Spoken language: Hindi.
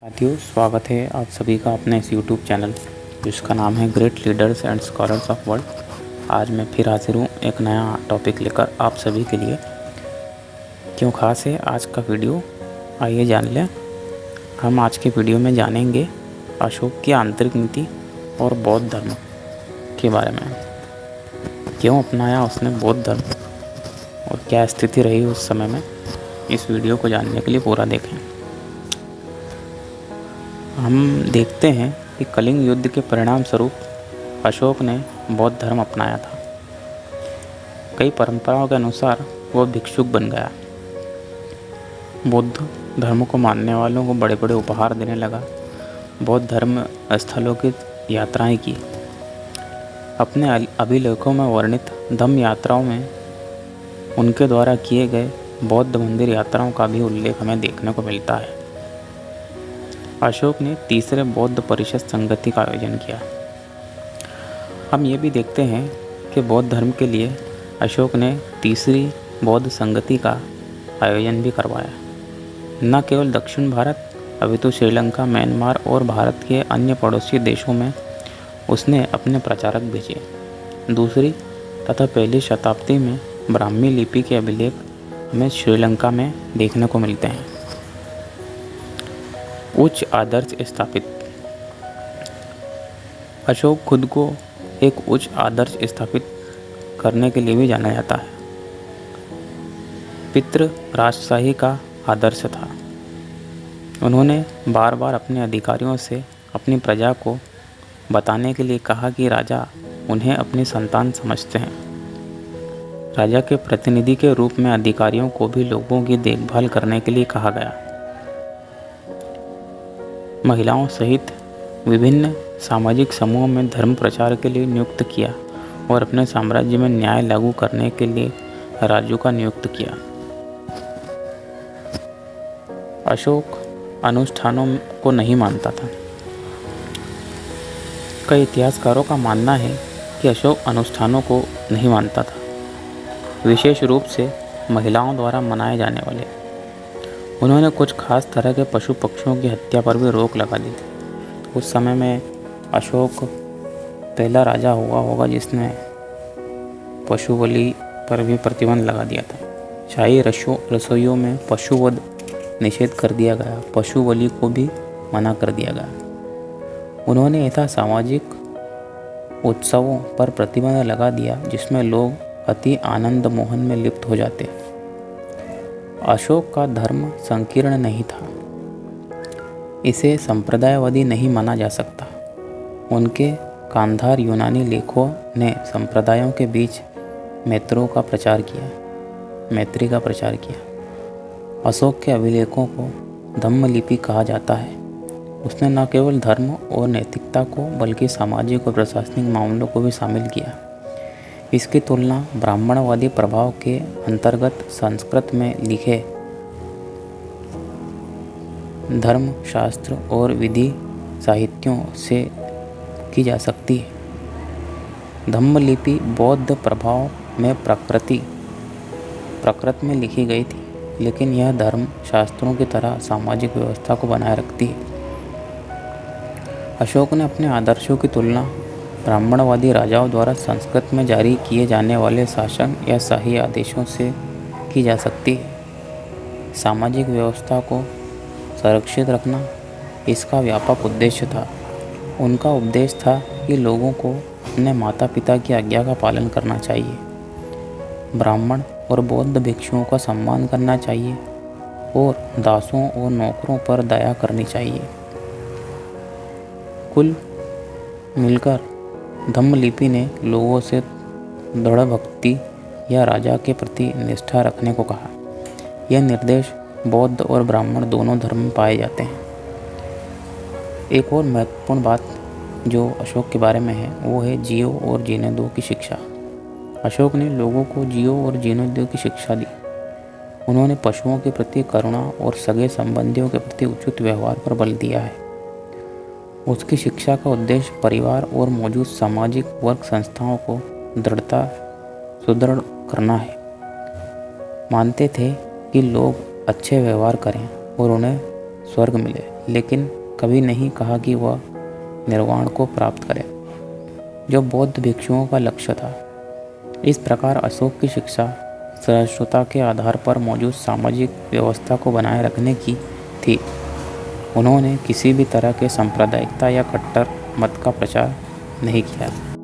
साथियों, स्वागत है आप सभी का अपने इस यूट्यूब चैनल जिसका नाम है great leaders and scholars of world. आज मैं फिर हाजिर हूँ एक नया टॉपिक लेकर आप सभी के लिए। क्यों खास है आज का वीडियो, आइए जान लें। हम आज के वीडियो में जानेंगे अशोक की आंतरिक नीति और बौद्ध धर्म के बारे में। क्यों अपनाया उसने बौद्ध धर्म और क्या स्थिति रही उस समय में, इस वीडियो को जानने के लिए पूरा देखें। हम देखते हैं कि कलिंग युद्ध के परिणाम स्वरूप अशोक ने बौद्ध धर्म अपनाया था। कई परंपराओं के अनुसार वो भिक्षुक बन गया। बौद्ध धर्म को मानने वालों को बड़े बड़े उपहार देने लगा। बौद्ध धर्म स्थलों की यात्राएं की। अपने अभिलेखों में वर्णित धम्म यात्राओं में उनके द्वारा किए गए बौद्ध मंदिर यात्राओं का भी उल्लेख हमें देखने को मिलता है। अशोक ने तीसरे बौद्ध परिषद संगति का आयोजन किया। हम ये भी देखते हैं कि बौद्ध धर्म के लिए अशोक ने तीसरी बौद्ध संगति का आयोजन भी करवाया। न केवल दक्षिण भारत अपितु श्रीलंका, म्यांमार और भारत के अन्य पड़ोसी देशों में उसने अपने प्रचारक भेजे। दूसरी तथा पहली शताब्दी में ब्राह्मी लिपि के अभिलेख हमें श्रीलंका में देखने को मिलते हैं। उच्च आदर्श स्थापित। अशोक खुद को एक उच्च आदर्श स्थापित करने के लिए भी जाना जाता है। पितृ राजशाही का आदर्श था। उन्होंने बार बार अपने अधिकारियों से अपनी प्रजा को बताने के लिए कहा कि राजा उन्हें अपनी संतान समझते हैं। राजा के प्रतिनिधि के रूप में अधिकारियों को भी लोगों की देखभाल करने के लिए कहा गया। महिलाओं सहित विभिन्न सामाजिक समूहों में धर्म प्रचार के लिए नियुक्त किया और अपने साम्राज्य में न्याय लागू करने के लिए राजू का नियुक्त किया। अशोक अनुष्ठानों को नहीं मानता था। कई इतिहासकारों का मानना है कि अशोक अनुष्ठानों को नहीं मानता था, विशेष रूप से महिलाओं द्वारा मनाए जाने वाले। उन्होंने कुछ खास तरह के पशु पक्षियों की हत्या पर भी रोक लगा दी थी। उस समय में अशोक पहला राजा हुआ होगा जिसने पशु बलि पर भी प्रतिबंध लगा दिया था। शाही रसोइयों में पशुवध निषेध कर दिया गया। पशु बलि को भी मना कर दिया गया। उन्होंने ऐसा सामाजिक उत्सवों पर प्रतिबंध लगा दिया जिसमें लोग अति आनंद मोहन में लिप्त हो जाते। अशोक का धर्म संकीर्ण नहीं था। इसे संप्रदायवादी नहीं माना जा सकता। उनके कांधार यूनानी लेखों ने संप्रदायों के बीच मैत्री का प्रचार किया। अशोक के अभिलेखों को धम्म लिपि कहा जाता है। उसने न केवल धर्म और नैतिकता को बल्कि सामाजिक और प्रशासनिक मामलों को भी शामिल किया। इसकी तुलना ब्राह्मणवादी प्रभाव के अंतर्गत संस्कृत में लिखे धर्म शास्त्र और विधि साहित्यों से की जा सकती है। धम्म लिपि बौद्ध प्रभाव में प्राकृत में लिखी गई थी, लेकिन यह धर्म शास्त्रों की तरह सामाजिक व्यवस्था को बनाए रखती है। अशोक ने अपने आदर्शों की तुलना ब्राह्मणवादी राजाओं द्वारा संस्कृत में जारी किए जाने वाले शासन या शाही आदेशों से की जा सकती है। सामाजिक व्यवस्था को संरक्षित रखना इसका व्यापक उद्देश्य था। उनका उपदेश था कि लोगों को अपने माता पिता की आज्ञा का पालन करना चाहिए, ब्राह्मण और बौद्ध भिक्षुओं का सम्मान करना चाहिए और दासों और नौकरों पर दया करनी चाहिए। कुल मिलकर धम्म लिपि ने लोगों से दृढ़ भक्ति या राजा के प्रति निष्ठा रखने को कहा। यह निर्देश बौद्ध और ब्राह्मण दोनों धर्म में पाए जाते हैं। एक और महत्वपूर्ण बात जो अशोक के बारे में है वो है जियो और जीने दो की शिक्षा। अशोक ने लोगों को जियो और जीने दो की शिक्षा दी। उन्होंने पशुओं के प्रति करुणा और सगे संबंधियों के प्रति उचित व्यवहार पर बल दिया है। उसकी शिक्षा का उद्देश्य परिवार और मौजूद सामाजिक वर्ग संस्थाओं को सुदृढ़ करना है। मानते थे कि लोग अच्छे व्यवहार करें और उन्हें स्वर्ग मिले। लेकिन कभी नहीं कहा कि वह निर्वाण को प्राप्त करे, जो बौद्ध भिक्षुओं का लक्ष्य था। इस प्रकार अशोक की शिक्षा सहिष्णुता के आधार पर मौजूद सामाजिक व्यवस्था को बनाए रखने की थी। उन्होंने किसी भी तरह के सांप्रदायिकता या कट्टर मत का प्रचार नहीं किया।